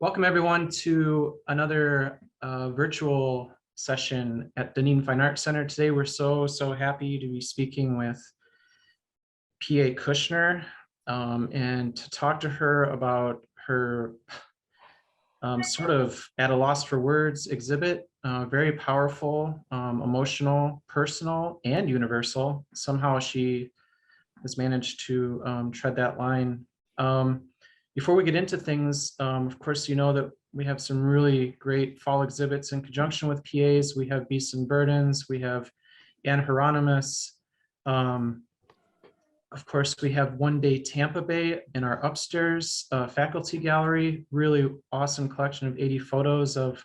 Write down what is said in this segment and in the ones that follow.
Welcome everyone to another virtual session at Dunedin Fine Arts Center. Today we're so happy to be speaking with PA Kushner and to talk to her about her sort of at a loss for words exhibit. Very powerful, emotional, personal, and universal. Somehow she has managed to tread that line. Before we get into things, of course, you know that we have some really great fall exhibits in conjunction with PAs. We have Beasts and Burdens, we have Anne Hieronymus. Of course, we have One Day Tampa Bay in our upstairs faculty gallery. Really awesome collection of 80 photos of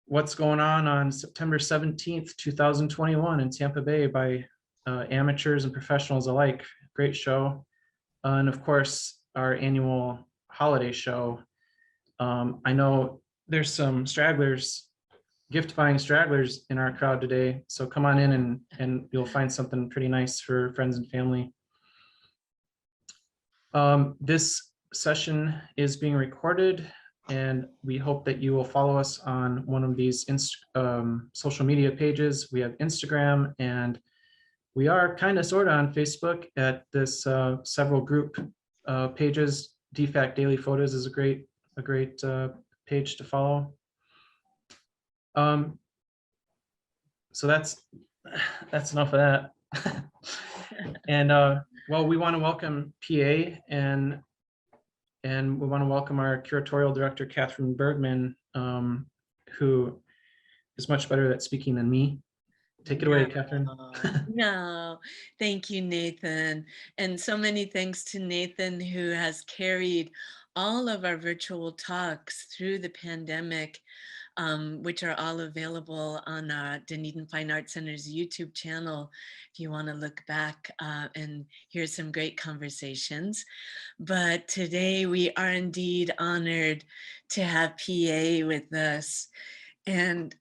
what's going on September 17th, 2021 in Tampa Bay by amateurs and professionals alike. Great show. And of course, our annual holiday show. I know there's some stragglers, gift buying stragglers in our crowd today. So come on in and you'll find something pretty nice for friends and family. This session is being recorded and we hope that you will follow us on one of these social media pages. We have Instagram and we are kind of sort of on Facebook at this several group pages. DFAC Daily Photos is a great page to follow. So that's enough of that. And well, we want to welcome PA and we want to welcome our curatorial director, Catherine Bergman, who is much better at speaking than me. Take it away, Catherine. No, thank you, Nathan. And so many thanks to Nathan, who has carried all of our virtual talks through the pandemic, which are all available on Dunedin Fine Arts Center's YouTube channel, if you want to look back and hear some great conversations. But today we are indeed honored to have PA with us. And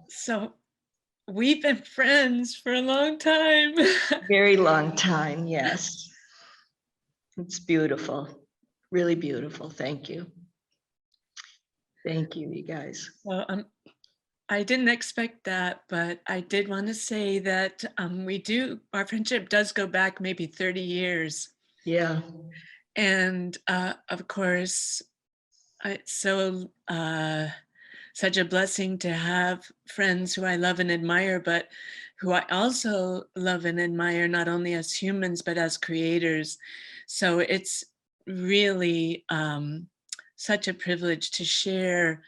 So we've been friends for a long time. Very long time, yes. It's beautiful, really beautiful. Thank you. Thank you, you guys. Well, I didn't expect that, but I did want to say that our friendship does go back maybe 30 years. Yeah. And of course, it's such a blessing to have friends who I love and admire, but who I also love and admire, not only as humans, but as creators. So it's really such a privilege to share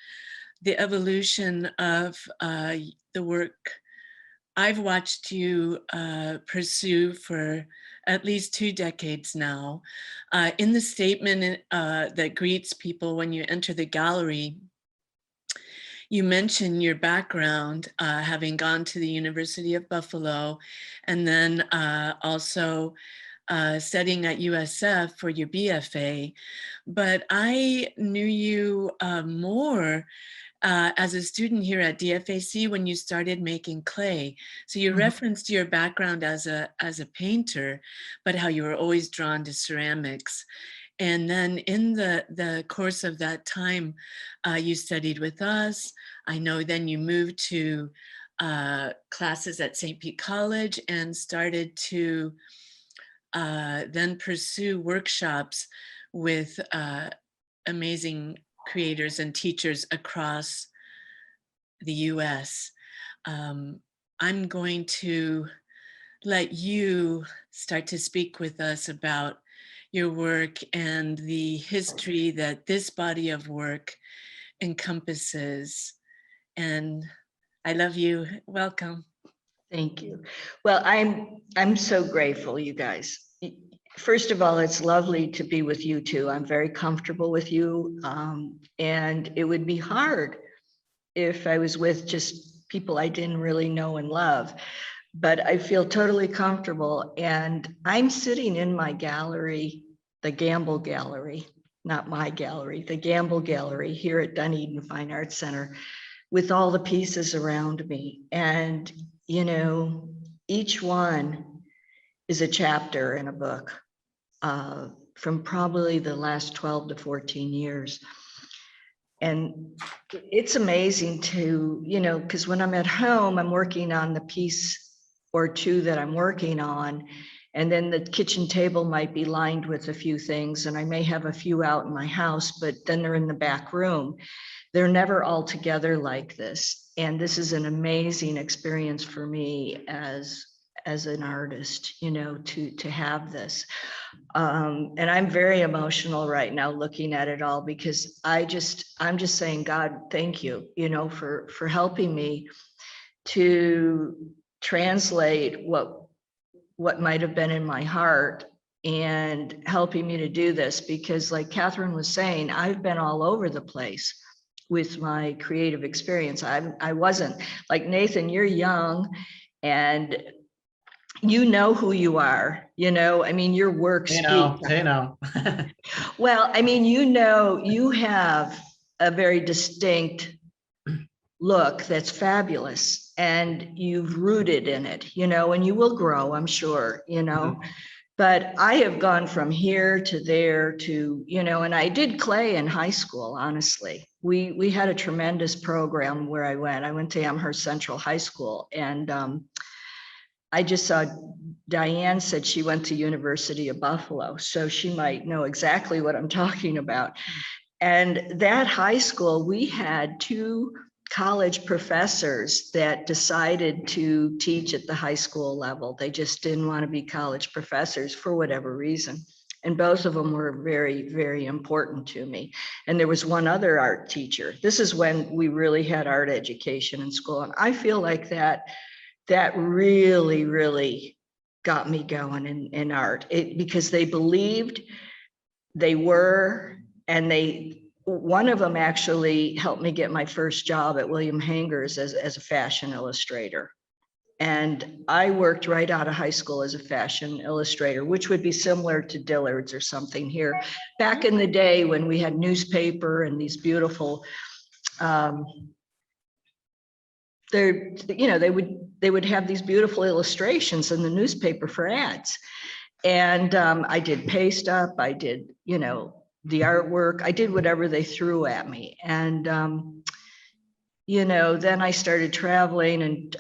the evolution of the work I've watched you pursue for at least 2 decades now. In the statement that greets people when you enter the gallery, you mentioned your background, having gone to the University of Buffalo, and then also studying at USF for your BFA. But I knew you more as a student here at DFAC when you started making clay. So you referenced your background as a painter, but how you were always drawn to ceramics. And then in the course of that time, you studied with us. I know then you moved to classes at St. Pete College and started to then pursue workshops with amazing creators and teachers across the US. I'm going to let you start to speak with us about your work and the history that this body of work encompasses. And I love you. Welcome. Thank you. Well, I'm so grateful, you guys. First of all, it's lovely to be with you two. I'm very comfortable with you. And it would be hard if I was with just people I didn't really know and love. But I feel totally comfortable. And I'm sitting in my gallery, the Gamble Gallery, not my gallery, the Gamble Gallery here at Dunedin Fine Arts Center, with all the pieces around me. And, you know, each one is a chapter in a book from probably the last 12 to 14 years. And it's amazing to, you know, because when I'm at home, I'm working on the piece or two that I'm working on. And then the kitchen table might be lined with a few things, and I may have a few out in my house, but then they're in the back room. They're never all together like this. And this is an amazing experience for me as an artist, you know, to have this. And I'm very emotional right now looking at it all, because I'm just saying, God, thank you, you know, for helping me to translate what might have been in my heart and helping me to do this. Because like Catherine was saying, I've been all over the place with my creative experience. I wasn't like Nathan, you're young and you know who you are, you know, I mean, your work speaks. They know. Well, I mean, you know, you have a very distinct look that's fabulous, and you've rooted in it, you know, and you will grow, I'm sure, you know. But I have gone from here to there to, you know, and I did clay in high school, honestly. We had a tremendous program where I went to Amherst Central High School, and I just saw Diane said she went to University of Buffalo, so she might know exactly what I'm talking about. And that high school, we had 2 college professors that decided to teach at the high school level. They just didn't want to be college professors for whatever reason. And both of them were very, very important to me. And there was one other art teacher. This is when we really had art education in school. And I feel like that really, really got me going in art, because they believed they were, and one of them actually helped me get my first job at William Hanger's as a fashion illustrator. And I worked right out of high school as a fashion illustrator, which would be similar to Dillard's or something here. Back in the day when we had newspaper and these beautiful, they would have these beautiful illustrations in the newspaper for ads. And I did paste up, I did, you know, the artwork, I did whatever they threw at me. And, you know, then I started traveling and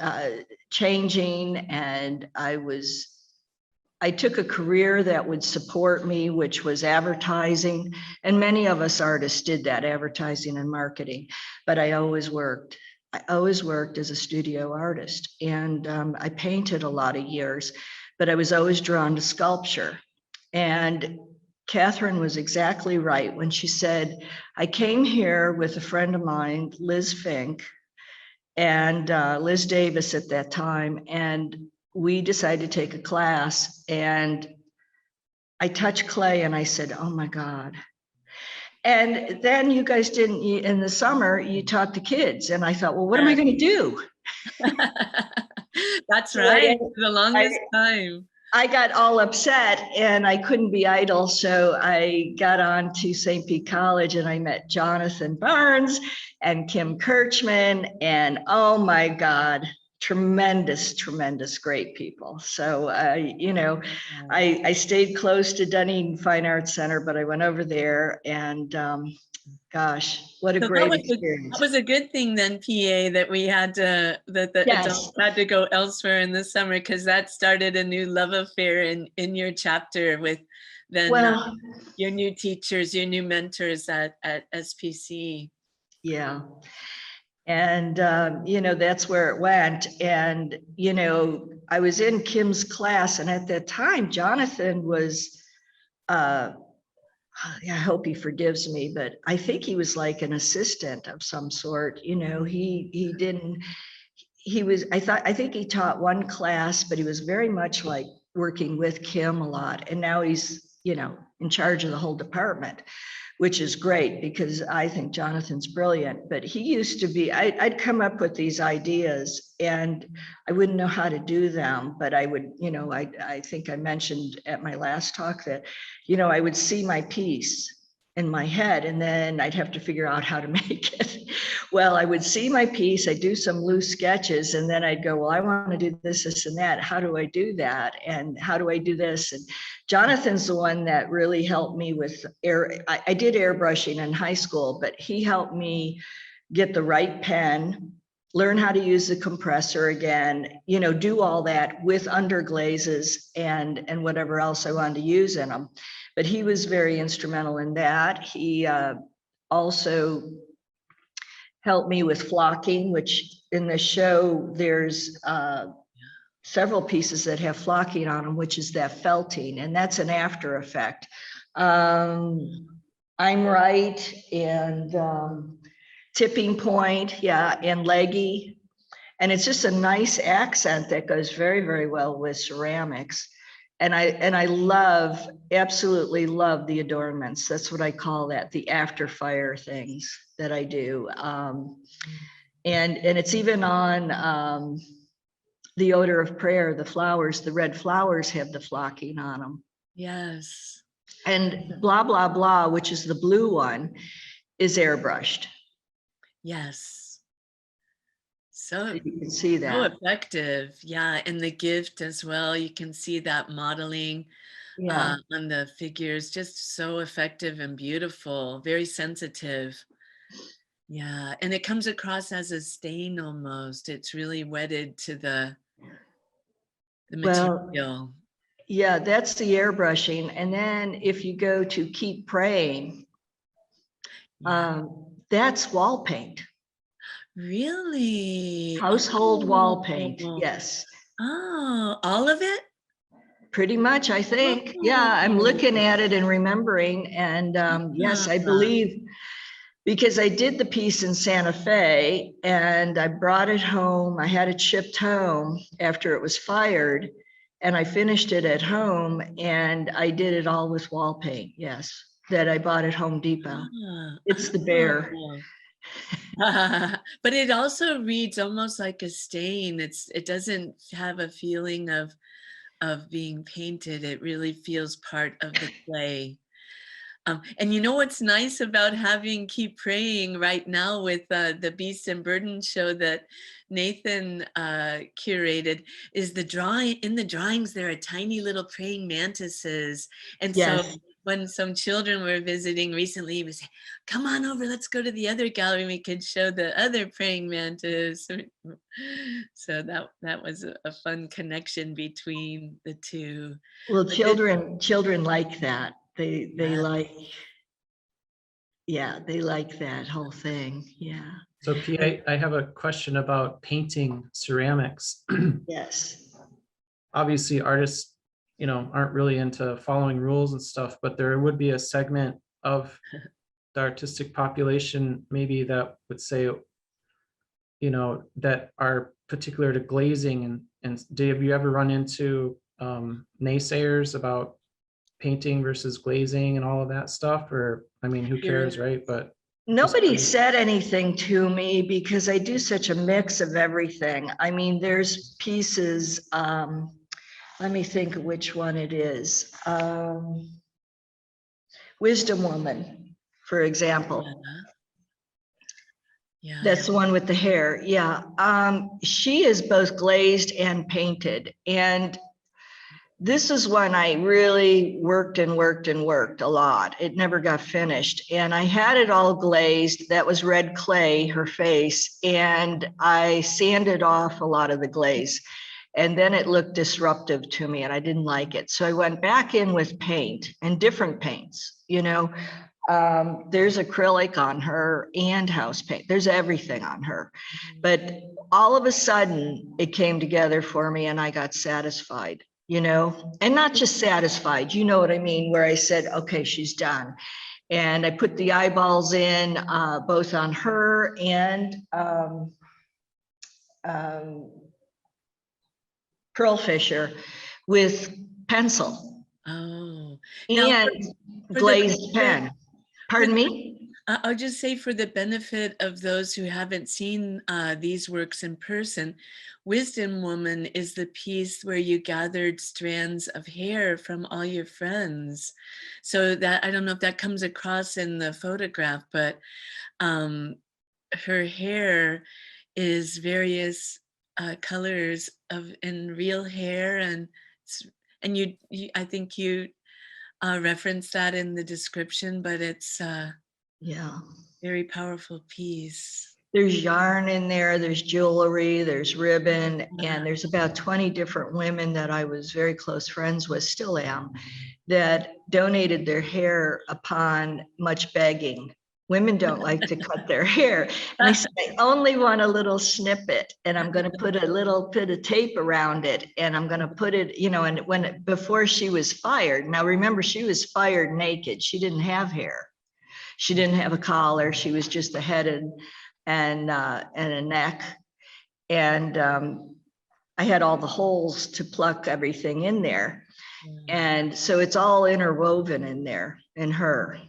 changing, and I took a career that would support me, which was advertising. And many of us artists did that, advertising and marketing, but I always worked as a studio artist. And I painted a lot of years, but I was always drawn to sculpture. And Catherine was exactly right when she said, I came here with a friend of mine, Liz Fink, and Liz Davis at that time. And we decided to take a class, and I touched clay and I said, oh my God. And then you guys didn't, in the summer, you taught the kids. And I thought, well, what am I going to do? That's right, for the longest time. I got all upset and I couldn't be idle. So I got on to St. Pete College and I met Jonathan Barnes and Kim Kirchman. And oh my God, tremendous, great people. So, you know, I stayed close to Dunedin Fine Arts Center, but I went over there and gosh, what a great experience. That was a good thing then, PA, that we had to, that the adults had to go elsewhere in the summer, because that started a new love affair in your chapter with then your new teachers, your new mentors at SPC. Yeah. And, you know, that's where it went. And, you know, I was in Kim's class, and at that time, Jonathan was, I hope he forgives me, but I think he was like an assistant of some sort. You know, I think he taught one class, but he was very much like working with Kim a lot. And now he's, you know, in charge of the whole department, which is great because I think Jonathan's brilliant. But he used to be, I'd come up with these ideas and I wouldn't know how to do them, but I would, you know, I think I mentioned at my last talk that, you know, I would see my piece in my head, and then I'd have to figure out how to make it. Well, I would see my piece, I'd do some loose sketches, and then I'd go, well, I want to do this, this, and that. How do I do that? And how do I do this? And Jonathan's the one that really helped me with I did airbrushing in high school, but he helped me get the right pen, learn how to use the compressor again, you know, do all that with underglazes and whatever else I wanted to use in them. But he was very instrumental in that. He also helped me with flocking, which in the show, there's several pieces that have flocking on them, which is that felting, and that's an after effect. I'm right, and tipping point, yeah, and leggy. And it's just a nice accent that goes very, very well with ceramics. And I love, absolutely love the adornments. That's what I call that, the after fire things that I do. And it's even on the odor of prayer, the flowers, the red flowers have the flocking on them. Yes. And blah, blah, blah, which is the blue one, is airbrushed. Yes. So You can see so that. effective. Yeah. And the gift as well. You can see that modeling Yeah. on the figures, just so effective and beautiful, very sensitive. Yeah. And it comes across as a stain almost. It's really wedded to the Well, material. yeah, that's the airbrushing. And then if you go to Keep Praying, Yeah. that's wall paint, Really? household wall paint. Oh. Yes, Oh, all of it? pretty much, I think. Yeah, I'm Oh. looking at it and remembering. And yes, I believe, because I did the piece in Santa Fe and I brought it home. I had it shipped home after it was fired, and I finished it at home, and I did it all with wall paint. Yes, that I bought at Home Depot. It's the bear. But it also reads almost like a stain. It doesn't have a feeling of being painted. It really feels part of the clay. And you know what's nice about having Keep Praying right now with the Beasts and Burdens show that Nathan curated is the drawing. In the drawings, there are tiny little praying mantises. And Yes. so when some children were visiting recently, we said, come on over, let's go to the other gallery. We could show the other praying mantis. So that was a fun connection between the two. Well, But children like that. They Yeah. like, yeah, they like that whole thing. Yeah. So PA, I have a question about painting ceramics. Yes. Obviously, artists, aren't really into following rules and stuff, but there would be a segment of the artistic population maybe that would say, that are particular to glazing. And have you ever run into naysayers about painting versus glazing and all of that stuff? Or, I mean, who cares, right? But Nobody said anything to me because I do such a mix of everything. I mean, there's pieces, let me think of which one it is. Wisdom Woman, for example. Yeah. That's the one with the hair. Yeah. She is both glazed and painted. And this is when I really worked and worked and worked a lot. It never got finished. And I had it all glazed. That was red clay, her face. And I sanded off a lot of the glaze. And then it looked disruptive to me and I didn't like it. So I went back in with paint and different paints, there's acrylic on her and house paint. There's everything on her. But all of a sudden it came together for me and I got satisfied, and not just satisfied, you know what I mean? Where I said, okay, she's done. And I put the eyeballs in both on her and Pearl Fisher with pencil. Oh. And glazed pen. Pardon me? I'll just say, for the benefit of those who haven't seen these works in person, Wisdom Woman is the piece where you gathered strands of hair from all your friends. So that, I don't know if that comes across in the photograph, but her hair is various colors of in real hair, and you I think you referenced that in the description, but it's Yeah. very powerful piece. There's yarn in there, there's jewelry, there's ribbon, and there's about 20 different women that I was very close friends with, still am, that donated their hair upon much begging. Women don't like to cut their hair. And they said, I only want a little snippet, and I'm going to put a little bit of tape around it, and I'm going to put it, you know, and before she was fired, now remember, she was fired naked. She didn't have hair. She didn't have a collar. She was just a head and a neck. And I had all the holes to pluck everything in there. And so it's all interwoven in there in her.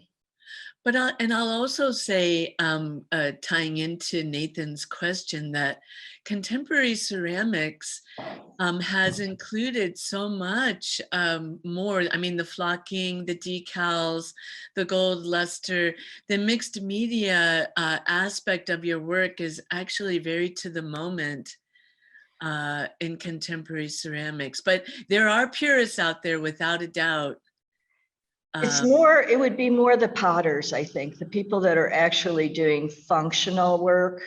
But I'll also say, tying into Nathan's question, that contemporary ceramics has included so much more. I mean, the flocking, the decals, the gold luster, the mixed media aspect of your work is actually very to the moment in contemporary ceramics. But there are purists out there, without a doubt. It's more, it would be more the potters, I think, the people that are actually doing functional work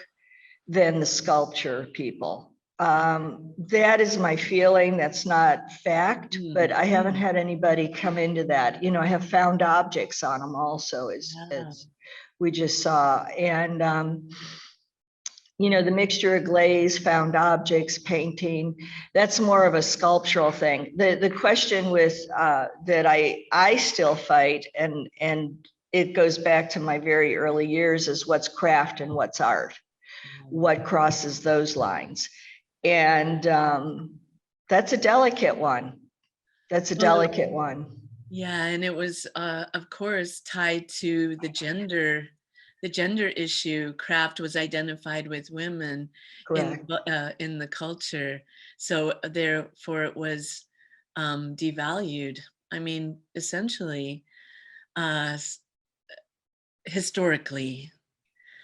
than the sculpture people. That is my feeling. That's not fact, but I haven't had anybody come into that. You know, I have found objects on them also, as we just saw. And, you know, the mixture of glaze, found objects, painting, that's more of a sculptural thing. The question with that I still fight, and it goes back to my very early years, is what's craft and what's art, what crosses those lines. And that's a delicate one. That's a delicate one. Yeah, and it was, of course, tied to the gender issue. Craft was identified with women in the culture, so therefore it was devalued. I mean, essentially, historically.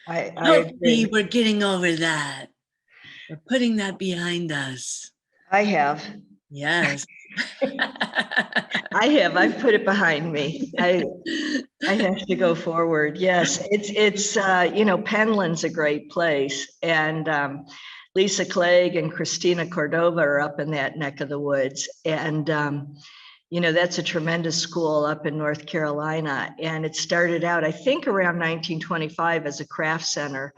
Hopefully, we're getting over that. We're putting that behind us. I have. Yes. I have. I've put it behind me. I have to go forward. Yes, it's you know, Penland's a great place, and Lisa Clegg and Christina Cordova are up in that neck of the woods, and you know, that's a tremendous school up in North Carolina, and it started out, I think, around 1925 as a craft center.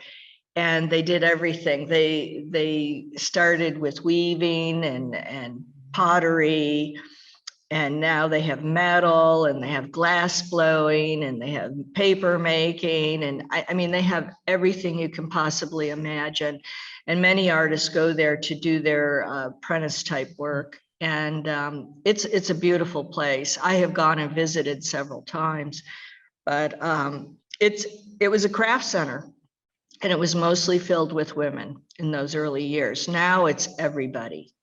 And they did everything. They started with weaving and pottery, and now they have metal, and they have glass blowing, and they have paper making, and I mean, they have everything you can possibly imagine. And many artists go there to do their apprentice type work, and it's a beautiful place. I have gone and visited several times, but it was a craft center. And it was mostly filled with women in those early years. Now it's everybody.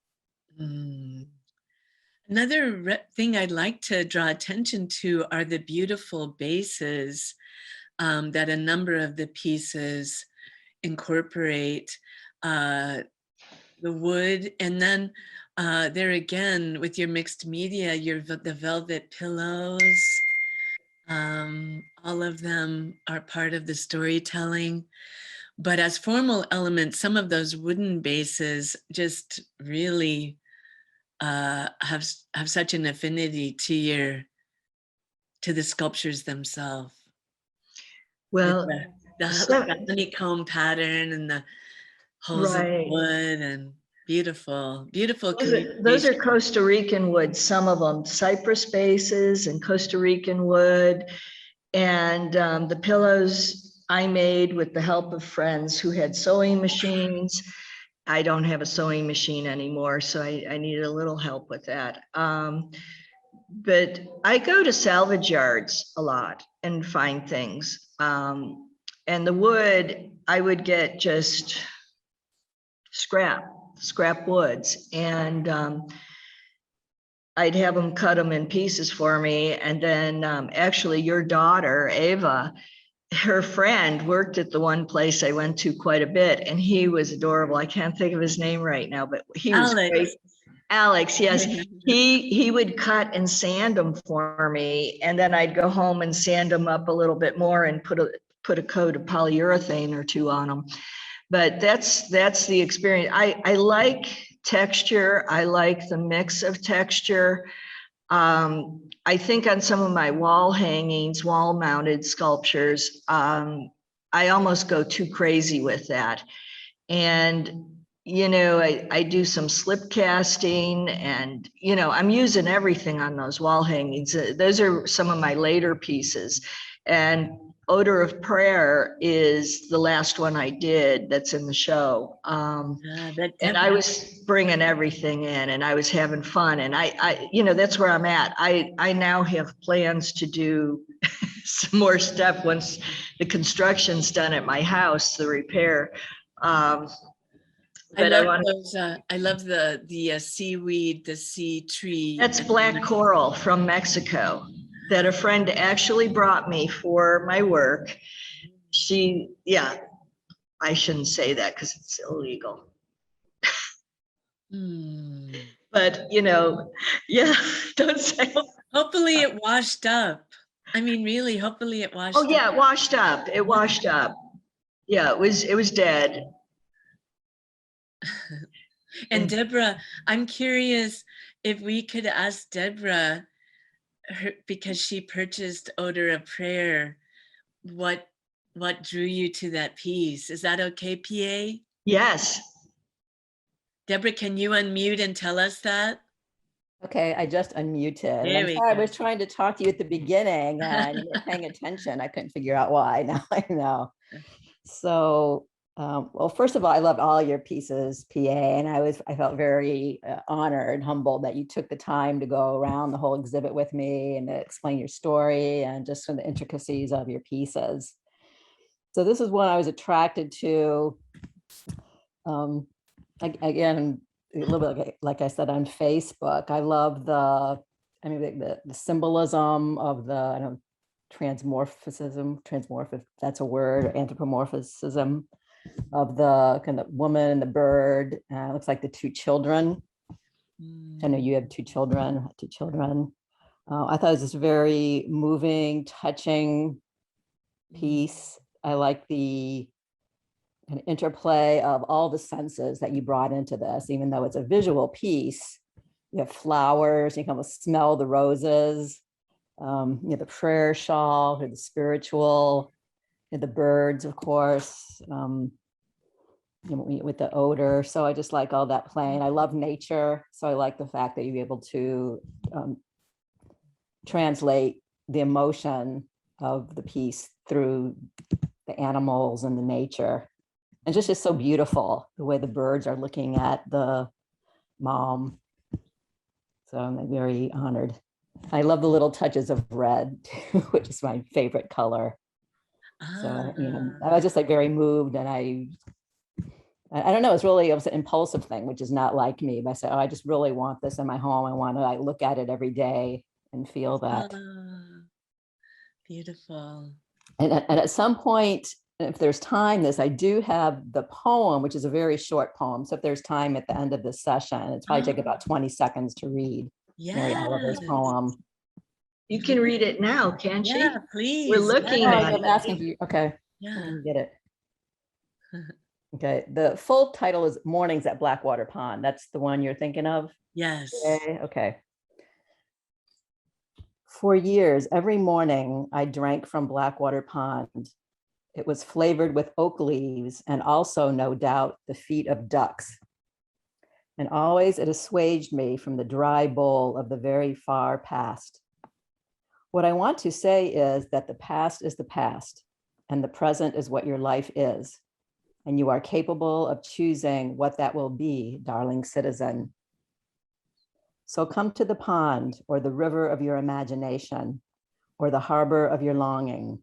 Another thing I'd like to draw attention to are the beautiful bases that a number of the pieces incorporate. The wood, and then there again, with your mixed media, the velvet pillows. All of them are part of the storytelling. But as formal elements, some of those wooden bases just really have such an affinity to the sculptures themselves. Well, the honeycomb pattern and the holes of wood, and beautiful. Those are Costa Rican wood, some of them, cypress bases and Costa Rican wood. And the pillows I made with the help of friends who had sewing machines. I don't have a sewing machine anymore, so I needed a little help with that. But I go to salvage yards a lot and find things. And the wood, I would get just scrap woods. And I'd have them cut them in pieces for me. And then actually your daughter, Ava, her friend worked at the one place I went to quite a bit, and he was adorable. I can't think of his name right now, but he was great. Alex, yes. He would cut and sand them for me, and then I'd go home and sand them up a little bit more and put a coat of polyurethane or two on them. But that's the experience. I like texture. I like the mix of texture. I think on some of my wall hangings, wall mounted sculptures, I almost go too crazy with that. And, you know, I do some slip casting, and, you know, I'm using everything on those wall hangings. Those are some of my later pieces. And Odor of Prayer is the last one I did that's in the show. And I was bringing everything in, and I was having fun. And I you know, that's where I'm at. I now have plans to do some more stuff once the construction's done at my house, the repair. But I love the seaweed, the sea tree. That's black coral from Mexico that a friend actually brought me for my work. Yeah, I shouldn't say that because it's illegal. But, you know, yeah, don't say. Hopefully it washed up. I mean, really, hopefully it washed up. Oh yeah, it washed up. It washed up. Yeah, it was dead. And Deborah, I'm curious if we could ask Deborah, because she purchased Odor of Prayer, what drew you to that piece? Is that okay, PA? Yes. Deborah, can you unmute and tell us that? Okay, I just unmuted. I'm sorry, I was trying to talk to you at the beginning and you were paying attention. I couldn't figure out why. Now I know. So, well, first of all, I loved all your pieces, PA, and I felt very honored and humbled that you took the time to go around the whole exhibit with me and to explain your story and just the intricacies of your pieces. So this is one I was attracted to. Again, a little bit like I said on Facebook. I love the symbolism of the transmorphic, that's a word, anthropomorphism of the kind of woman and the bird. It looks like the two children. I know you have two children. I thought it was this very moving, touching piece. I like the kind of interplay of all the senses that you brought into this, even though it's a visual piece. You have flowers, you can almost smell the roses, you know, the prayer shawl, or the spiritual, and the birds, of course, you know, with the odor. So I just like all that playing. I love nature. So I like the fact that you're able to translate the emotion of the piece through the animals and the nature. And just so beautiful, the way the birds are looking at the mom. So I'm very honored. I love the little touches of red, too, which is my favorite color. So, you know, I was just like very moved, and I don't know, it was an impulsive thing, which is not like me. But I said, oh, I just really want this in my home. I want to like look at it every day and feel that. Beautiful. And at some point, if there's time, I do have the poem, which is a very short poem. So if there's time at the end of this session, it's probably take about 20 seconds to read Mary Oliver's poem. You can read it now, can't you? Yeah, please. We're looking at it. I'm asking you. Okay. Yeah. Let me get it. Okay. The full title is Mornings at Blackwater Pond. That's the one you're thinking of? Yes. Okay. For years, every morning I drank from Blackwater Pond. It was flavored with oak leaves and also, no doubt, the feet of ducks. And always it assuaged me from the dry bowl of the very far past. What I want to say is that the past is the past, and the present is what your life is. And you are capable of choosing what that will be, darling citizen. So come to the pond, or the river of your imagination, or the harbor of your longing,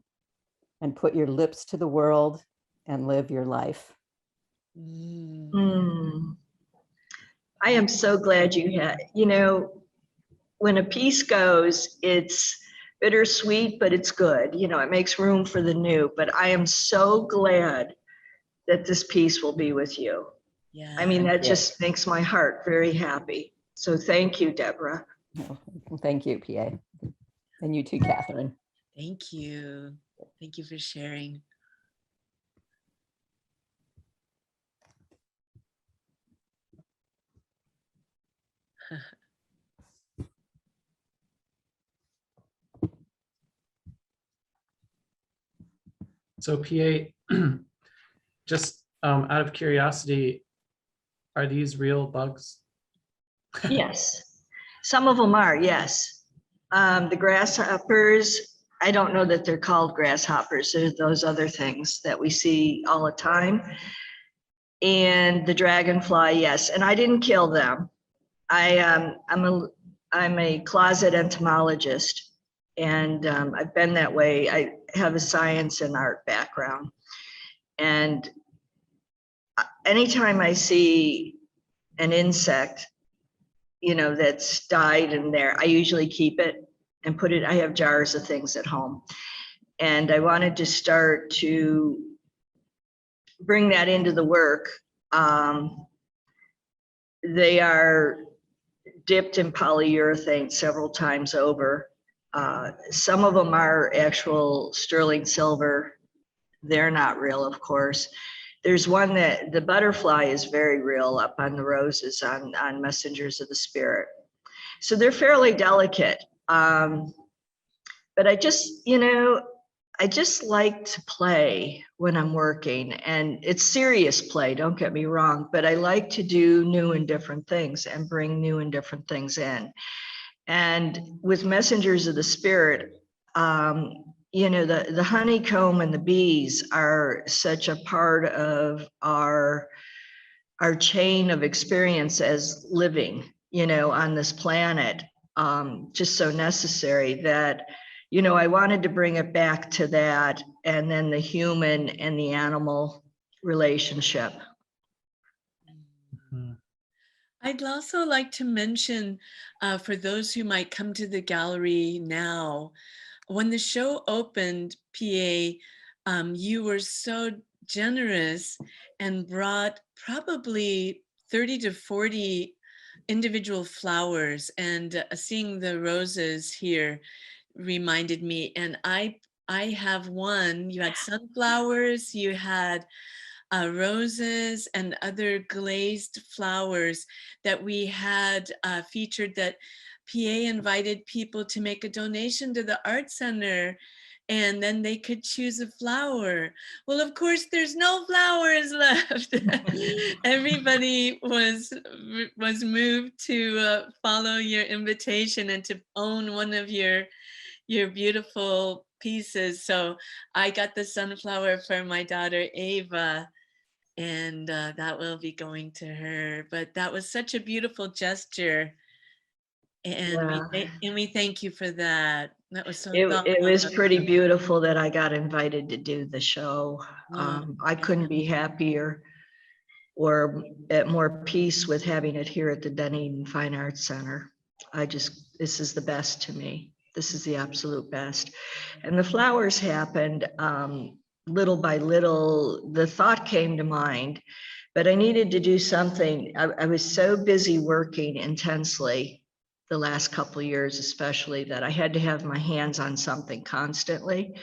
and put your lips to the world and live your life. Mm. I am so glad you had, when a piece goes, it's bittersweet, but it's good. It makes room for the new. But I am so glad that this piece will be with you. Yeah. I mean, that you. just makes my heart very happy. So thank you, Deborah. Thank you, PA. And you too, Catherine. Thank you. Thank you for sharing. So PA, just out of curiosity, are these real bugs? Yes, some of them are, yes. The grasshoppers, I don't know that they're called grasshoppers. There's those other things that we see all the time. And the dragonfly, yes. And I didn't kill them. I'm a closet entomologist, and I've been that way. I have a science and art background. And anytime I see an insect, that's died in there, I usually keep it and put it, I have jars of things at home. And I wanted to start to bring that into the work. They are dipped in polyurethane several times over. Some of them are actual sterling silver. They're not real, of course. There's one that the butterfly is very real up on the roses on Messengers of the Spirit. So they're fairly delicate. But I just like to play when I'm working, and it's serious play, don't get me wrong, but I like to do new and different things and bring new and different things in. And with Messengers of the Spirit, the honeycomb and the bees are such a part of our chain of experience as living, on this planet, just so necessary that, I wanted to bring it back to that, and then the human and the animal relationship. Mhm. I'd also like to mention, for those who might come to the gallery now, when the show opened, PA, you were so generous and brought probably 30 to 40 individual flowers, and seeing the roses here reminded me. And I have one. You had sunflowers, you had roses and other glazed flowers that we had featured, that PA invited people to make a donation to the art center, and then they could choose a flower. Well, of course, there's no flowers left. Everybody was moved to follow your invitation and to own one of your beautiful pieces. So I got the sunflower for my daughter Ava, and that will be going to her. But that was such a beautiful gesture, and we thank you for that. That was so thoughtful. It was pretty beautiful that I got invited to do the show. Oh, I couldn't be happier or at more peace with having it here at the Dunedin Fine Arts Center. This is the best to me. This is the absolute best. And the flowers happened little by little. The thought came to mind, but I needed to do something. I was so busy working intensely the last couple of years, especially, that I had to have my hands on something constantly.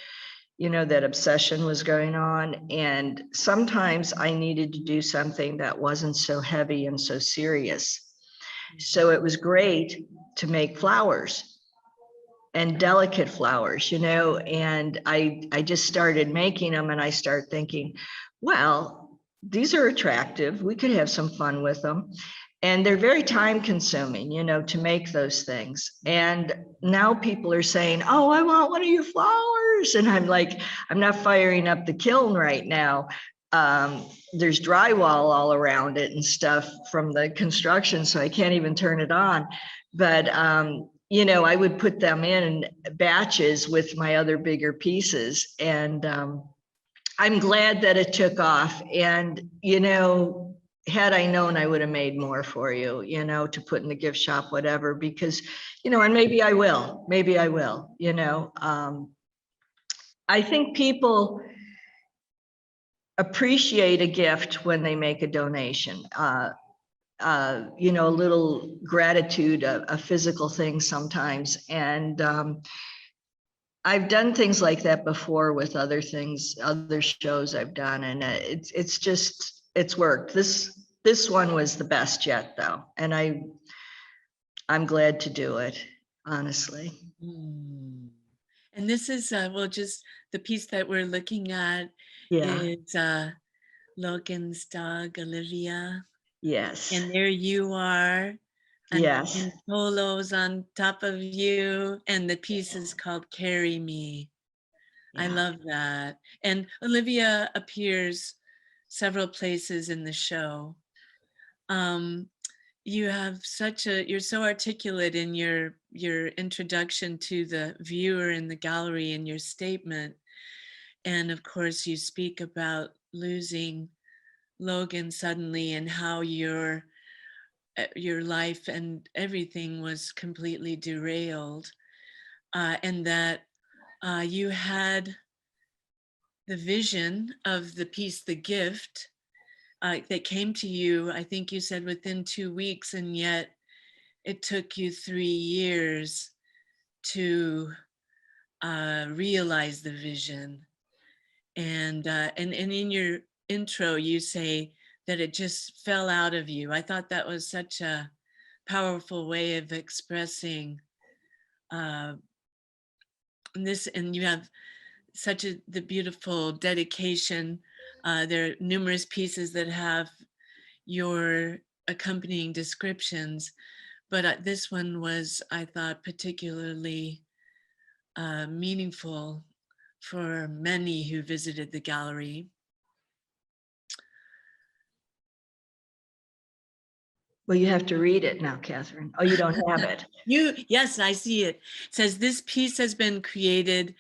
That obsession was going on. And sometimes I needed to do something that wasn't so heavy and so serious. So it was great to make flowers and delicate flowers, and I just started making them, and I started thinking, well, these are attractive. We could have some fun with them. And they're very time consuming, to make those things. And now people are saying, oh, I want one of your flowers. And I'm like, I'm not firing up the kiln right now. There's drywall all around it and stuff from the construction, so I can't even turn it on. But you know, I would put them in batches with my other bigger pieces. And I'm glad that it took off. And, you know, had I known, I would have made more for you, you know, to put in the gift shop, whatever, because, you know, and maybe I will, you know. I think people appreciate a gift when they make a donation. You know, a little gratitude, a physical thing sometimes. And I've done things like that before with other things, other shows I've done, and it's just, it's worked. This one was the best yet, though, and I'm glad to do it, honestly. And this is well, just the piece that we're looking at Yeah. is Logan's dog, Olivia. Yes. And there you are. And, Yes. and Polo's on top of you. And the piece is called Carry Me. I Yeah. love that. And Olivia appears several places in the show. You have you're so articulate in your introduction to the viewer in the gallery and your statement. And of course, you speak about losing Logan suddenly and how your life and everything was completely derailed, and that you had the vision of the piece, The Gift, that came to you, I think you said within 2 weeks, and yet it took you 3 years to realize the vision. And in your intro, you say that it just fell out of you. I thought that was such a powerful way of expressing this, and you have such the beautiful dedication. There are numerous pieces that have your accompanying descriptions, but this one was, I thought, particularly meaningful for many who visited the gallery. Well, you have to read it now, Catherine. Oh, you don't have it. Yes, I see it. It says, this piece has been created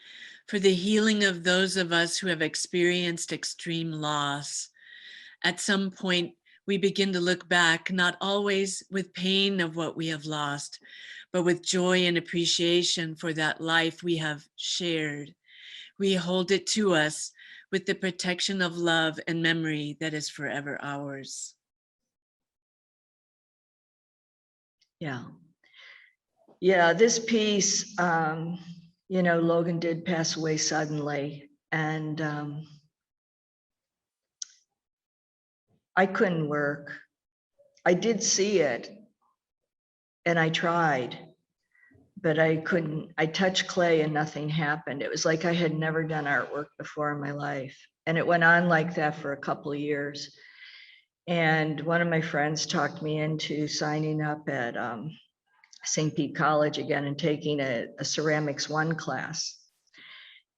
for the healing of those of us who have experienced extreme loss. At some point, we begin to look back, not always with pain of what we have lost, but with joy and appreciation for that life we have shared. We hold it to us with the protection of love and memory that is forever ours. Yeah. Yeah, this piece, you know, Logan did pass away suddenly, and I couldn't work. I did see it, and I tried, but I couldn't. I touched clay and nothing happened. It was like I had never done artwork before in my life. And it went on like that for a couple of years. And one of my friends talked me into signing up at St. Pete College again and taking a ceramics 1 class.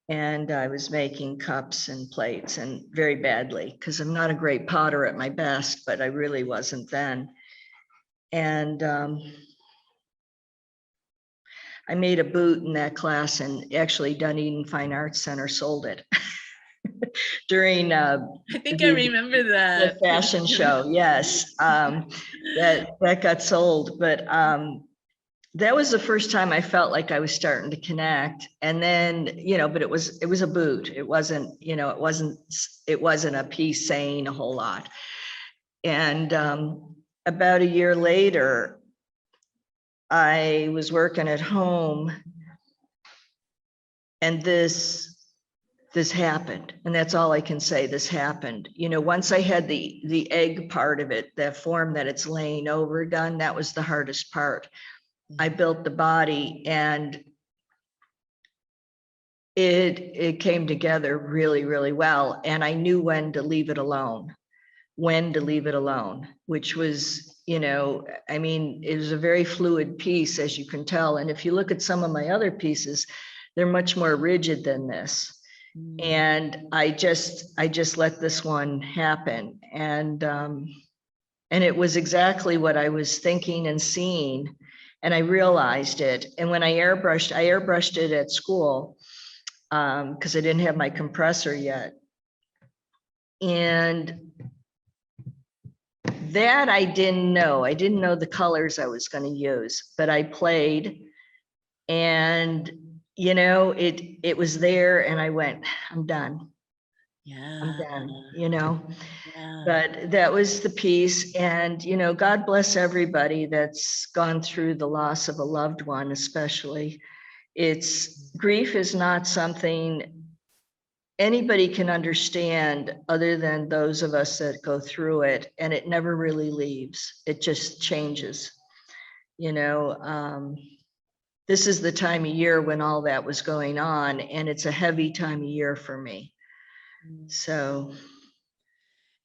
And I was making cups and plates, and very badly, because I'm not a great potter at my best, but I really wasn't then. And I made a boot in that class, and actually Dunedin Fine Arts Center sold it during I think I remember that. the fashion show. Yes, that got sold, but that was the first time I felt like I was starting to connect. And then, you know, but it was a boot. It wasn't, you know, it wasn't a piece saying a whole lot. And about a year later, I was working at home, and this happened. And that's all I can say. This happened. You know, once I had the egg part of it, that form that it's laying over done, that was the hardest part. I built the body, and it came together really, really well. And I knew when to leave it alone, which was, you know, I mean, it was a very fluid piece, as you can tell. And if you look at some of my other pieces, they're much more rigid than this. And I just let this one happen. And it was exactly what I was thinking and seeing. And I realized it. And when I airbrushed it at school because I didn't have my compressor yet. And that I didn't know. I didn't know the colors I was going to use, but I played, and you know, it was there, and I went, I'm done. I'm done, you know. Yeah. But that was the piece. And, you know, God bless everybody that's gone through the loss of a loved one, especially. Grief is not something anybody can understand other than those of us that go through it. And it never really leaves. It just changes. You know, this is the time of year when all that was going on, and it's a heavy time of year for me. So.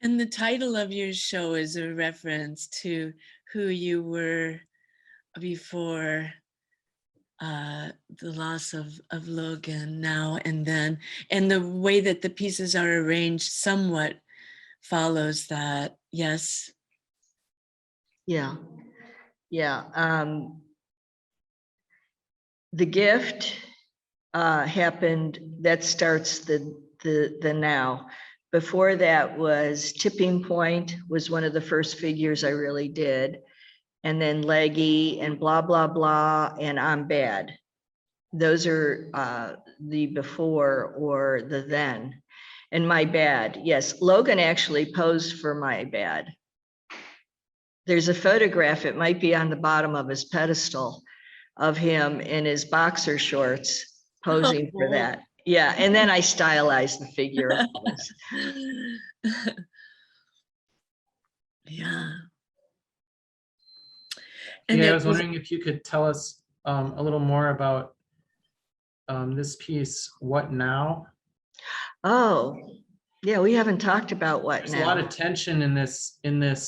And the title of your show is a reference to who you were before the loss of Logan, now and then. And the way that the pieces are arranged somewhat follows that. Yes. Yeah. Yeah. The gift happened, that starts the now. Before that was Tipping Point, was one of the first figures I really did. And then Leggy and blah, blah, blah, and I'm Bad. Those are the before or the then. And My Bad, yes, Logan actually posed for My Bad. There's a photograph, it might be on the bottom of his pedestal, of him in his boxer shorts posing for that. Yeah, and then I stylized the figure, of course. Yeah. And yeah, I was wondering if you could tell us a little more about this piece, What Now? Oh, yeah, we haven't talked about what There's now. a lot of tension in this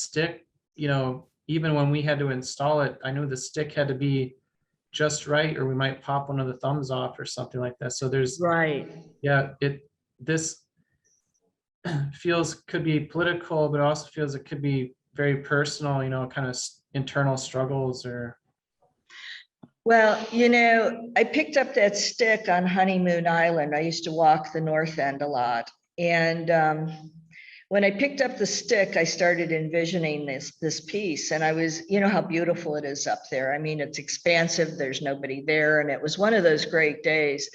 stick, you know, even when we had to install it, I knew the stick had to be just right, or we might pop one of the thumbs off or something like that. So there's, right. Yeah, this feels, could be political, but also feels it could be very personal, you know, kind of internal struggles or. Well, you know, I picked up that stick on Honeymoon Island. I used to walk the North End a lot. And when I picked up the stick, I started envisioning this piece. And I was, you know how beautiful it is up there. I mean, it's expansive, there's nobody there. And it was one of those great days.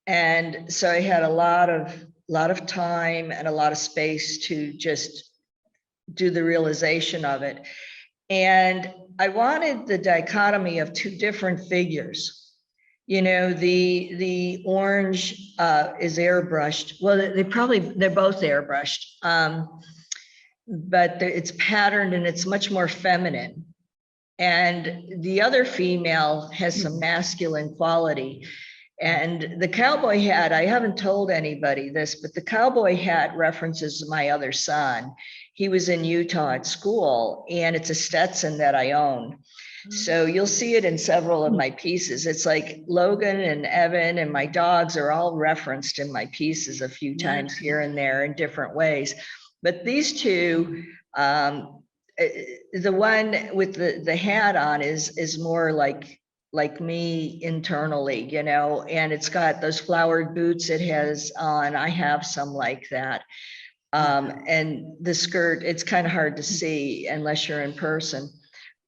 And so I had a lot of time and a lot of space to just do the realization of it. And I wanted the dichotomy of two different figures. You know, the orange is airbrushed. Well, they're both airbrushed, but it's patterned and it's much more feminine. And the other female has some masculine quality. And the cowboy hat, I haven't told anybody this, but the cowboy hat references my other son. He was in Utah at school, and it's a Stetson that I own. So you'll see it in several of my pieces. It's like Logan and Evan and my dogs are all referenced in my pieces a few times here and there in different ways. But these two, the one with the hat on is more like me internally, you know, and it's got those flowered boots it has on. I have some like that. And the skirt, it's kind of hard to see unless you're in person.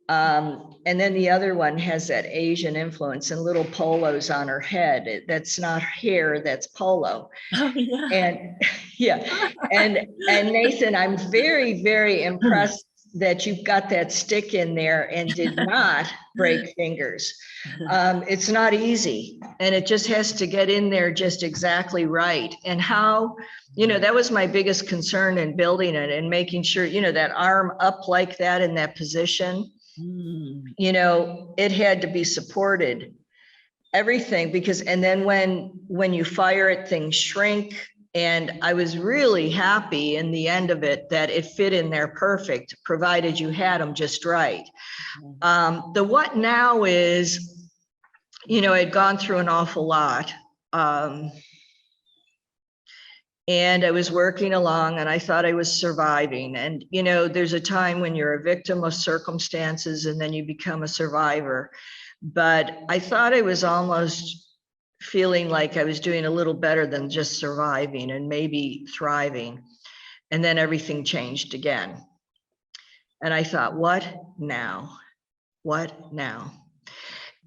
And then the other one has that Asian influence and little polos on her head. That's not hair, that's polo. Oh, yeah. And yeah, and Nathan, I'm very, very impressed that you've got that stick in there and did not break fingers. It's not easy, and it just has to get in there just exactly right. And how, you know, that was my biggest concern in building it and making sure, you know, that arm up like that in that position, you know, it had to be supported, everything, because, and then when you fire it, things shrink. And I was really happy in the end of it that it fit in there perfect, provided you had them just right. The what now is, you know, I'd gone through an awful lot. And I was working along and I thought I was surviving. And, you know, there's a time when you're a victim of circumstances and then you become a survivor. But I thought I was almost feeling like I was doing a little better than just surviving and maybe thriving. And then everything changed again. And I thought, what now? What now?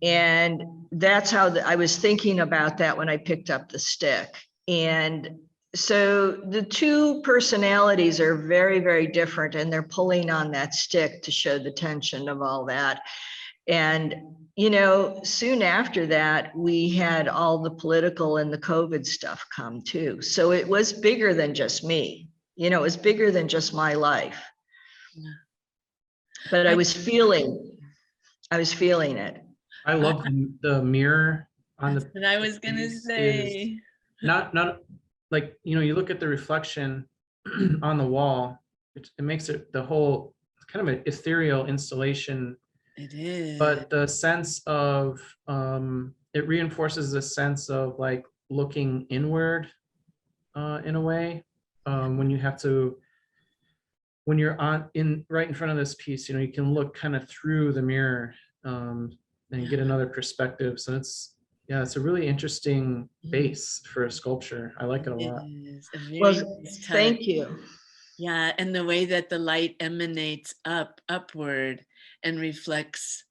And that's how I was thinking about that when I picked up the stick. And so the two personalities are very, very different, and they're pulling on that stick to show the tension of all that. And, you know, soon after that, we had all the political and the COVID stuff come too. So it was bigger than just me, you know, it was bigger than just my life. Yeah. But I was feeling it. I love the mirror on That's the. what I was gonna piece is say. Not like, you know, you look at the reflection on the wall, it makes it the whole kind of an ethereal installation, It is. but the sense of it reinforces the sense of like looking inward in a way, when you have to, when you're right in front of this piece, you know, you can look kind of through the mirror and get another perspective. So yeah, it's a really interesting base for a sculpture. I like it a lot. is a very Well, nice touch. thank you. Yeah, and the way that the light emanates upward and reflects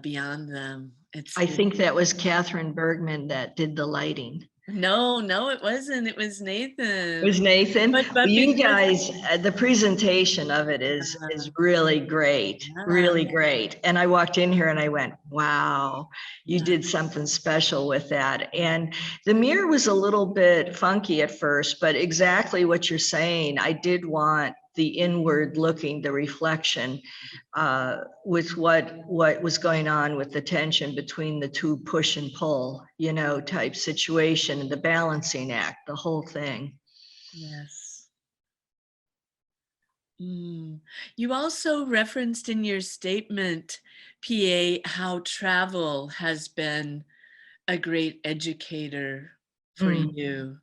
beyond them. I think that was Catherine Bergman that did the lighting. No, it wasn't. It was Nathan. It was Nathan. But Well, you because- guys, the presentation of it is really great, really great. And I walked in here and I went, wow, you did something special with that. And the mirror was a little bit funky at first, but exactly what you're saying, I did want the inward looking, the reflection with what was going on with the tension between the two push and pull, you know, type situation, and the balancing act, the whole thing. Yes. You also referenced in your statement, PA, how travel has been a great educator for you.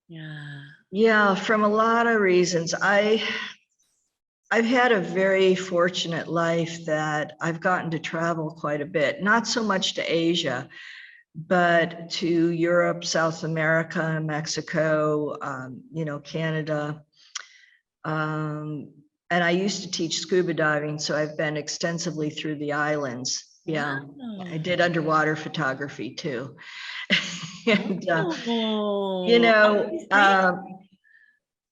Yeah. Yeah, from a lot of reasons. I've had a very fortunate life that I've gotten to travel quite a bit, not so much to Asia, but to Europe, South America, Mexico, you know, Canada. And I used to teach scuba diving, so I've been extensively through the islands. Yeah, Wow. I did underwater photography too. And, Oh, you know,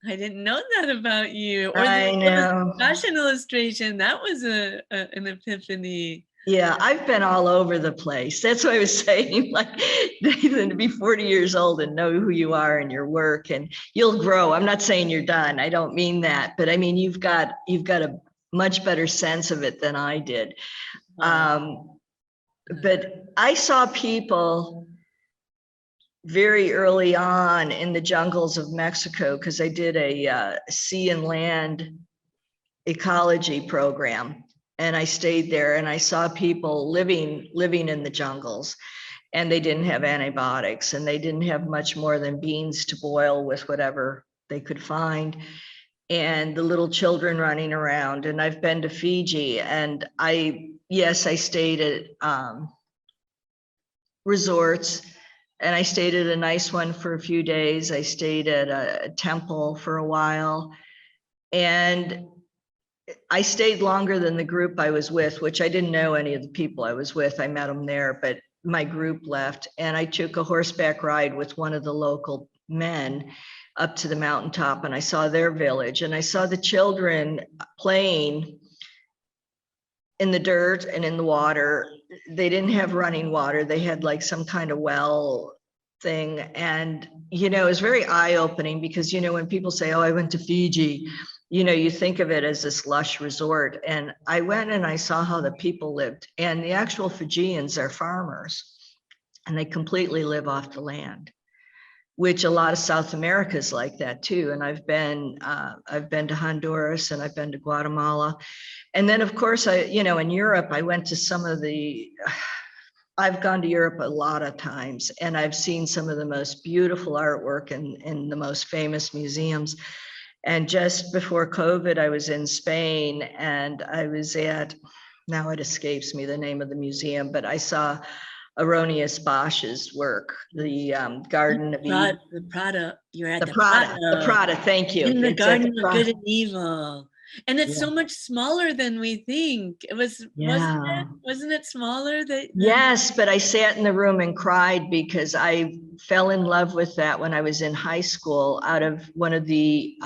I didn't know that about you. Or I know. fashion illustration, that was an epiphany. Yeah, I've been all over the place. That's what I was saying. Like, Nathan, to be 40 years old and know who you are and your work, and you'll grow. I'm not saying you're done. I don't mean that, but I mean you've got a much better sense of it than I did. But I saw people very early on in the jungles of Mexico, because I did a sea and land ecology program, and I stayed there and I saw people living in the jungles, and they didn't have antibiotics and they didn't have much more than beans to boil with whatever they could find, and the little children running around. And I've been to Fiji, and I stayed at resorts. And I stayed at a nice one for a few days. I stayed at a temple for a while. And I stayed longer than the group I was with, which I didn't know any of the people I was with. I met them there, but my group left. And I took a horseback ride with one of the local men up to the mountaintop, and I saw their village, and I saw the children playing in the dirt and in the water. They didn't have running water. They had like some kind of well thing. And, you know, it was very eye-opening, because, you know, when people say, oh, I went to Fiji, you know, you think of it as this lush resort. And I went and I saw how the people lived, and the actual Fijians are farmers, and they completely live off the land, which a lot of South America is like that too. And I've been to Honduras, and I've been to Guatemala. And then of course, in Europe, I went to some of the I've gone to Europe a lot of times, and I've seen some of the most beautiful artwork in the most famous museums. And just before COVID, I was in Spain, and I was at, now it escapes me the name of the museum, but I saw Aronius Bosch's work, the Garden of Eden. The Prada, you're at The Prada, thank you. In the It's at Garden the of Prada. Good and Evil. And it's so much smaller than we think. It was, Yeah. wasn't it smaller? Yes, but I sat in the room and cried because I fell in love with that when I was in high school out of one of the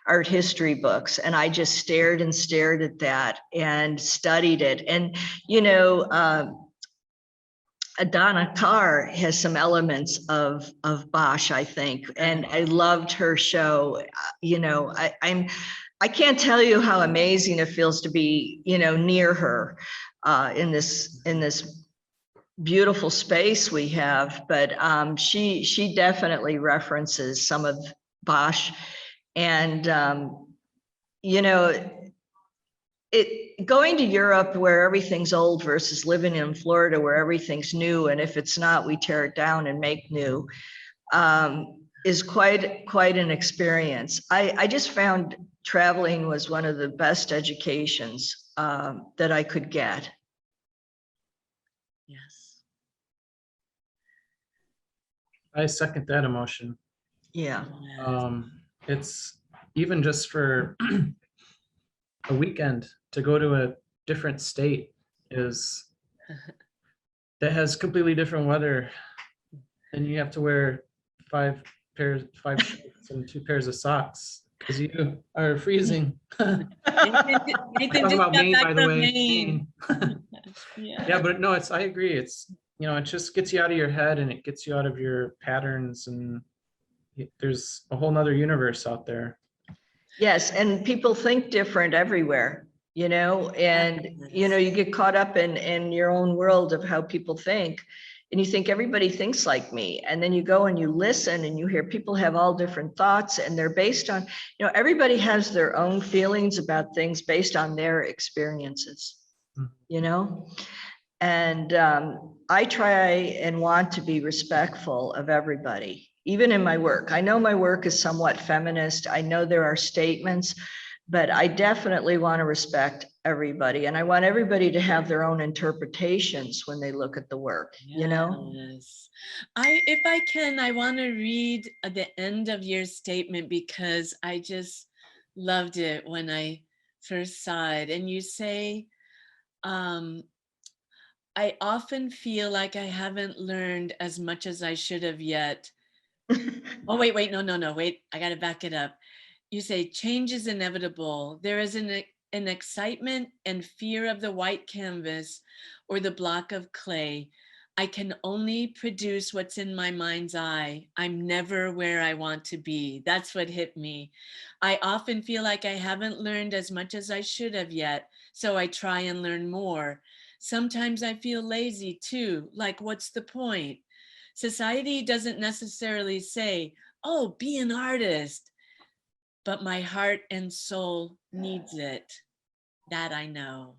art history books. And I just stared and stared at that and studied it. And, you know, Donna Carr has some elements of Bosch, I think, and I loved her show. You know, I can't tell you how amazing it feels to be, you know, near her in this beautiful space we have. But she definitely references some of Bosch, and you know, going to Europe where everything's old versus living in Florida where everything's new, and if it's not, we tear it down and make new, is quite an experience. I just found traveling was one of the best educations that I could get. Yes. I second that emotion. Yeah. It's even just for a weekend to go to a different state that has completely different weather, and you have to wear 5 shirts and 2 pairs of socks because you are freezing. Nathan Talking just about got Maine, back by the from way. Maine. Maine. Yeah, but no, I agree. It's, you know, it just gets you out of your head and it gets you out of your patterns, and there's a whole nother universe out there. Yes, and people think different everywhere, you know, and you know, you get caught up in your own world of how people think, and you think everybody thinks like me, and then you go and you listen and you hear people have all different thoughts, and they're based on, you know, everybody has their own feelings about things based on their experiences, you know. And I try and want to be respectful of everybody, even in my work. I know my work is somewhat feminist. I know there are statements, but I definitely want to respect everybody. And I want everybody to have their own interpretations when they look at the work, you know? Yes. If I can, I want to read the end of your statement because I just loved it when I first saw it. And you say, I often feel like I haven't learned as much as I should have yet. Oh, wait, wait, I got to back it up. You say change is inevitable. There is an excitement and fear of the white canvas or the block of clay. I can only produce what's in my mind's eye. I'm never where I want to be. That's what hit me. I often feel like I haven't learned as much as I should have yet, so I try and learn more. Sometimes I feel lazy too, like what's the point? Society doesn't necessarily say, oh, be an artist, but my heart and soul needs it. That I know.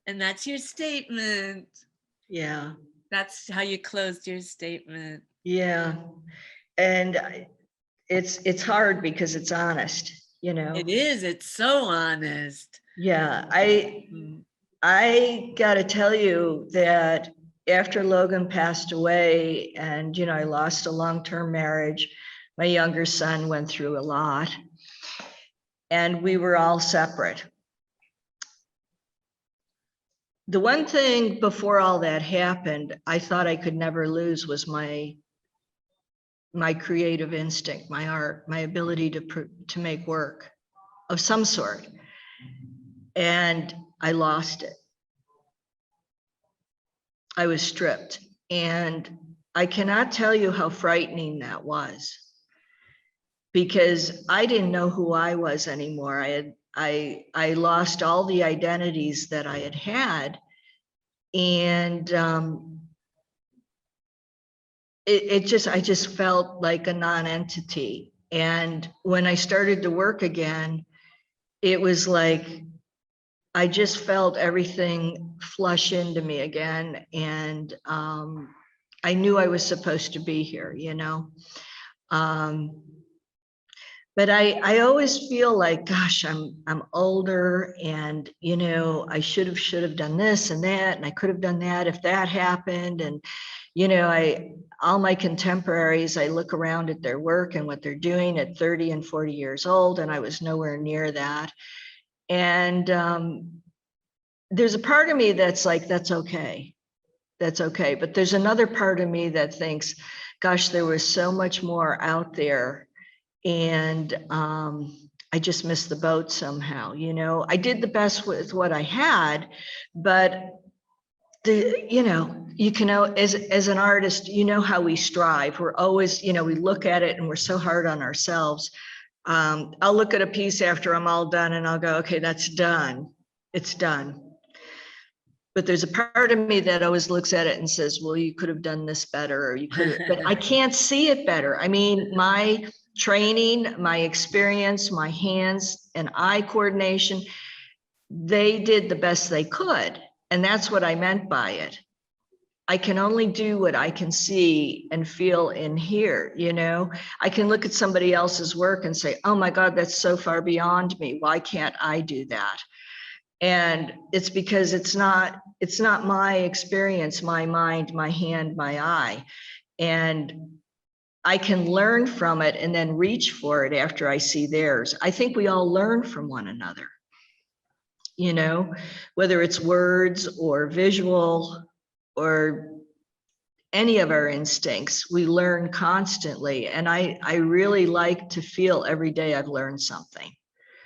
And that's your statement. Yeah. That's how you closed your statement. Yeah. And it's hard because it's honest, you know? It is, it's so honest. Yeah, I got to tell you that after Logan passed away, and, you know, I lost a long-term marriage, my younger son went through a lot, and we were all separate. The one thing before all that happened, I thought I could never lose was my creative instinct, my art, my ability to make work of some sort. And I lost it. I was stripped, and I cannot tell you how frightening that was, because I didn't know who I was anymore. I lost all the identities that I had had, and I just felt like a non-entity. And when I started to work again, it was like I just felt everything flush into me again. And I knew I was supposed to be here, you know. But I always feel like, gosh, I'm older, and you know, I should have done this and that, and I could have done that if that happened. And you know, all my contemporaries, I look around at their work and what they're doing at 30 and 40 years old, and I was nowhere near that. And there's a part of me that's like, that's okay. That's okay. But there's another part of me that thinks, gosh, there was so much more out there. And I just missed the boat somehow. You know, I did the best with what I had, but you know, you can know, as an artist, you know how we strive. We're always, you know, we look at it and we're so hard on ourselves. I'll look at a piece after I'm all done and I'll go, okay, that's done. It's done. But there's a part of me that always looks at it and says, well, you could have done this better, or you could have, but I can't see it better. I mean, my training, my experience, my hands and eye coordination, they did the best they could. And that's what I meant by it. I can only do what I can see and feel and hear, you know. I can look at somebody else's work and say, oh my God, that's so far beyond me. Why can't I do that? And it's because it's not my experience, my mind, my hand, my eye. And I can learn from it and then reach for it after I see theirs. I think we all learn from one another, you know, whether it's words or visual or any of our instincts, we learn constantly. And I really like to feel every day I've learned something.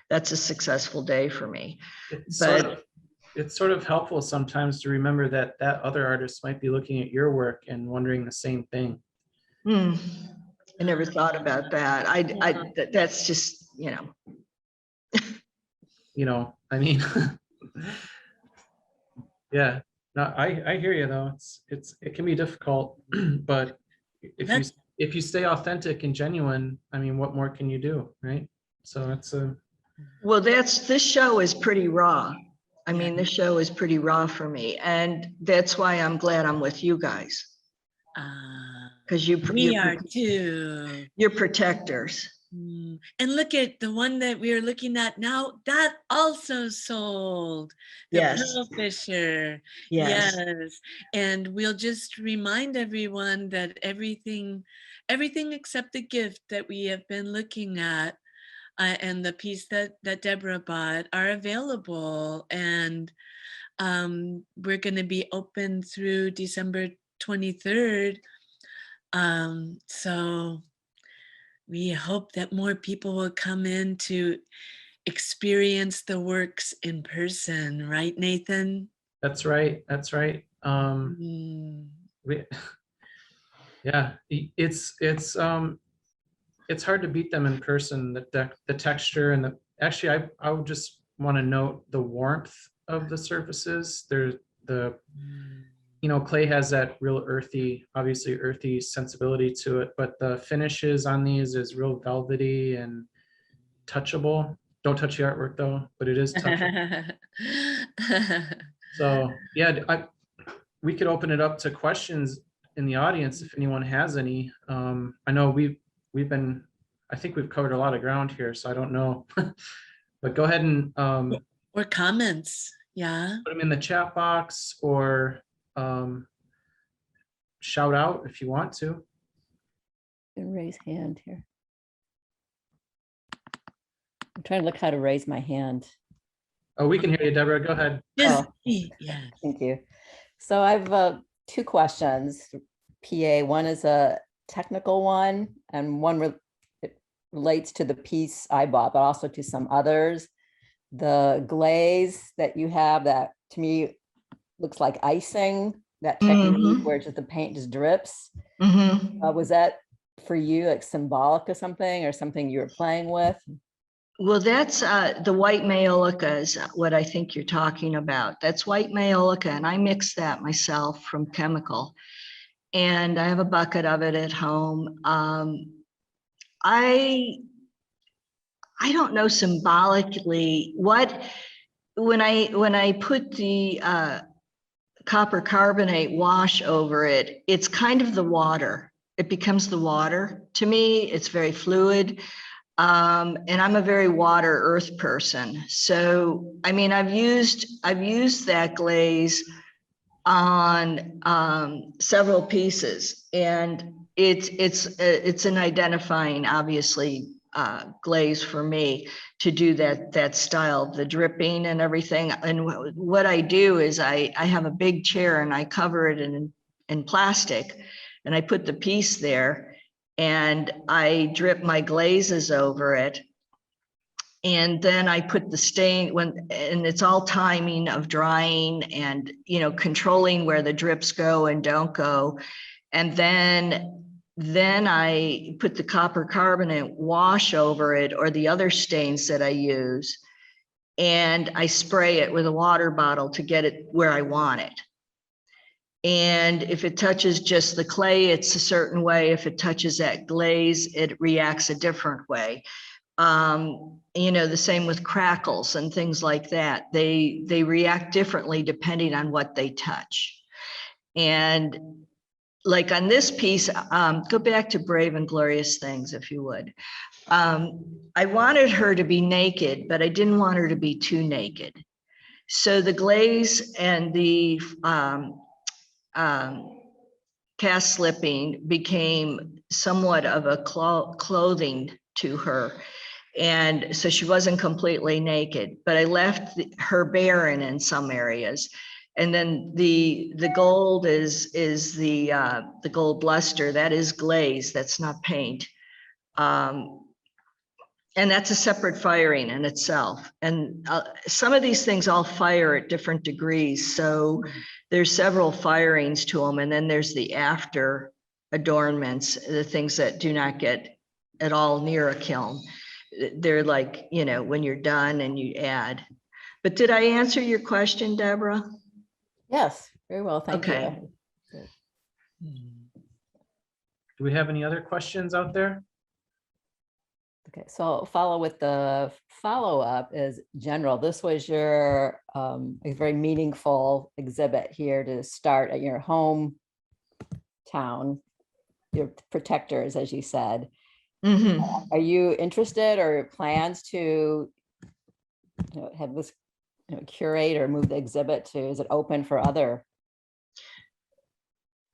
That's a successful day for me. It's sort of helpful sometimes to remember that other artist might be looking at your work and wondering the same thing. I never thought about that. That's just, you know. You know, I mean, yeah, no, I hear you though. It can be difficult, but if you stay authentic and genuine, I mean, what more can you do, right? So it's well, this show is pretty raw. I mean, this show is pretty raw for me, and that's why I'm glad I'm with you guys. Because we are too. You're protectors. And look at the one that we are looking at now, that also sold. The Pearl Fisher. Yes. And we'll just remind everyone that everything except the gift that we have been looking at and the piece that Deborah bought are available. And we're going to be open through December 23rd. So we hope that more people will come in to experience the works in person, right, Nathan? That's right. Yeah, it's hard to beat them in person. The texture and actually, I would just want to note the warmth of the surfaces. You know, clay has that real obviously earthy sensibility to it, but the finishes on these is real velvety and touchable. Don't touch the artwork though, but it is touchable. So yeah, we could open it up to questions in the audience if anyone has any. I know I think we've covered a lot of ground here, so I don't know, but go ahead and or comments. Yeah, put them in the chat box or shout out if you want to. Raise hand here. I'm trying to look how to raise my hand. Oh, we can hear you, Deborah. Go ahead. Yeah. Thank you. So I have two questions. PA, one is a technical one, and one relates to the piece I bought, but also to some others. The glaze that you have, that to me looks like icing, that technique where just the paint just drips. Was that for you like symbolic of something or something you were playing with? Well, that's the white Maiolica is what I think you're talking about. That's white Maiolica, and I mix that myself from chemical. And I have a bucket of it at home. I don't know symbolically what when I put the copper carbonate wash over it, it's kind of the water. It becomes the water. To me, it's very fluid. And I'm a very water earth person. So, I mean, I've used that glaze on several pieces, and it's an identifying, obviously, glaze for me to do that style, the dripping and everything. And what I do is I have a big chair and I cover it in plastic, and I put the piece there and I drip my glazes over it. And then I put the stain and it's all timing of drying and, you know, controlling where the drips go and don't go. And then I put the copper carbonate wash over it, or the other stains that I use, and I spray it with a water bottle to get it where I want it. And if it touches just the clay, it's a certain way. If it touches that glaze, it reacts a different way. You know, the same with crackles and things like that. They react differently depending on what they touch. And like on this piece, go back to Brave and Glorious Things, if you would. I wanted her to be naked, but I didn't want her to be too naked. So the glaze and the cast slipping became somewhat of a clothing to her. And so she wasn't completely naked, but I left her barren in some areas. And then the gold is the gold luster. That is glaze. That's not paint. And that's a separate firing in itself. And some of these things all fire at different degrees. So there's several firings to them. And then there's the after adornments, the things that do not get at all near a kiln. They're like, you know, when you're done and you add. But did I answer your question, Deborah? Yes, very well, thank Okay. you. Do we have any other questions out there? Okay, so follow with the follow-up is general. This was your a very meaningful exhibit here to start at your home town, your protectors, as you said. Mm-hmm. Are you interested or plans to have this curate or move the exhibit to, is it open for other?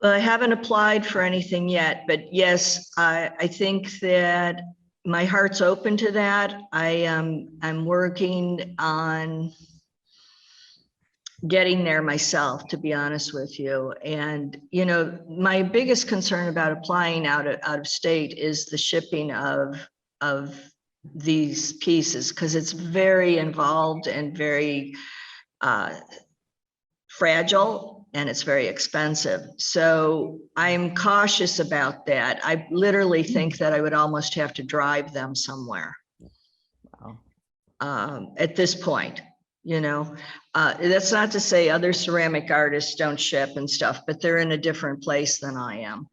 Well, I haven't applied for anything yet, but yes, I think that my heart's open to that. I'm working on getting there myself, to be honest with you. And, you know, my biggest concern about applying out of state is the shipping of these pieces, because it's very involved and very fragile, and it's very expensive. So I'm cautious about that. I literally think that I would almost have to drive them somewhere. Wow. At this point, you know, that's not to say other ceramic artists don't ship and stuff, but they're in a different place than I am.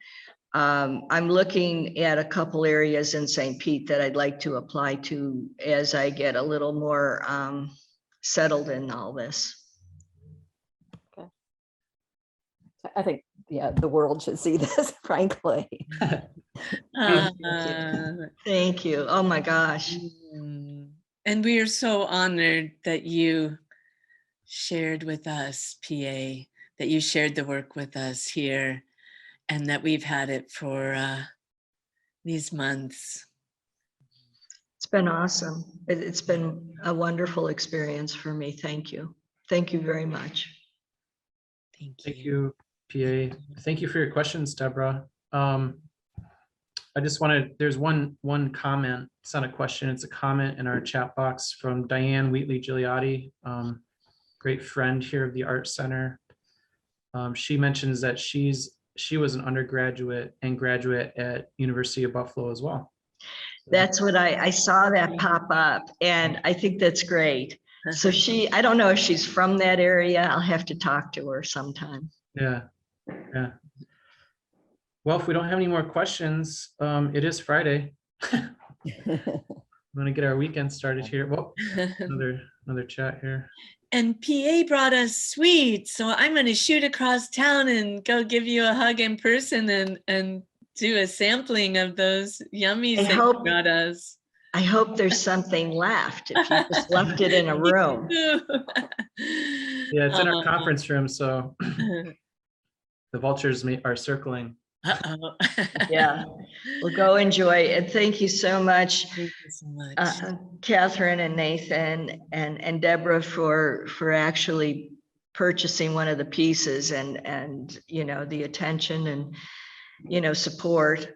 I'm looking at a couple areas in St. Pete that I'd like to apply to as I get a little more settled in all this. I think, yeah, the world should see this, frankly. Thank you. Oh my gosh. And we are so honored that you shared with us, PA, that you shared the work with us here, and that we've had it for these months. It's been awesome. It's been a wonderful experience for me. Thank you. Thank you very much. Thank you, PA. Thank you for your questions, Deborah. I just wanted, there's one comment. It's not a question, it's a comment in our chat box from Diane Wheatley Gigliotti, great friend here of the Art Center. She mentions that she was an undergraduate and graduate at University of Buffalo as well. That's what I saw that pop up, and I think that's great. So I don't know if she's from that area. I'll have to talk to her sometime. Yeah. Well, if we don't have any more questions, it is Friday. I'm gonna get our weekend started here. Well, another chat here. And PA brought us sweets, so I'm going to shoot across town and go give you a hug in person and do a sampling of those yummies I that you hope- brought us. I hope there's something left if you just left it in a room. Yeah, it's in our conference room, so the vultures are circling. Uh-oh. Yeah, well, go enjoy. And thank you so much, Thank you so much. Catherine and Nathan and Deborah for actually purchasing one of the pieces and you know, the attention and, you know, support.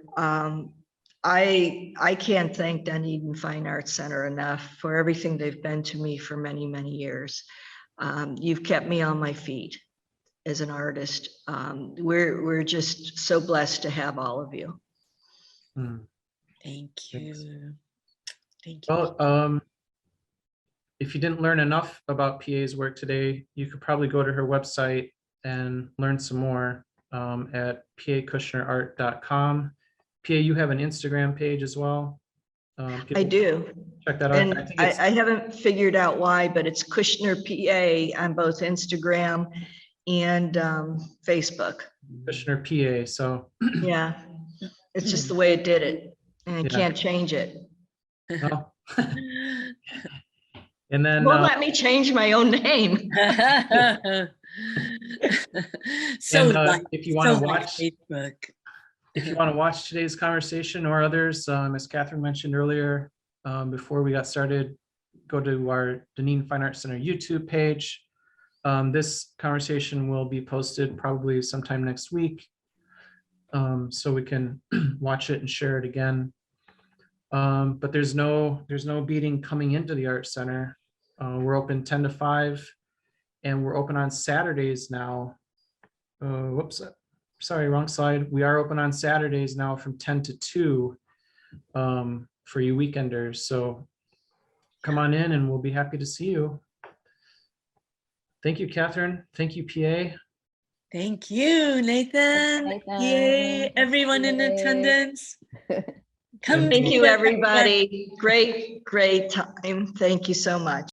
I can't thank Dunedin Fine Arts Center enough for everything they've been to me for many, many years. You've kept me on my feet as an artist. We're just so blessed to have all of you. Thank Thanks. you. Thank you. Well, if you didn't learn enough about PA's work today, you could probably go to her website and learn some more at pakushnerart.com. PA, you have an Instagram page as well. I People do. check that out. And I think it's I haven't figured out why, but it's Kushner PA on both Instagram and Facebook. Kushner PA. So Yeah, it's just the way it did it. And I Yeah. can't change it. well, and then Won't let me change my own name. So And, like, if you wanna so like watch- Facebook. if you want to watch today's conversation or others, as Catherine mentioned earlier, before we got started, go to our Dunedin Fine Arts Center YouTube page. This conversation will be posted probably sometime next week, so we can watch it and share it again. But there's no beating coming into the Art Center. We're open 10 to 5, and we're open on Saturdays now. Whoops. Sorry, wrong slide. We are open on Saturdays now from 10 to 2 for you weekenders. So come on in and we'll be happy to see you. Thank you, Catherine. Thank you, PA. Thank you, Nathan. Nathan. Yay, everyone in Yay. attendance. Come And Thank meet you, us. everybody. Great time. Thank you so much.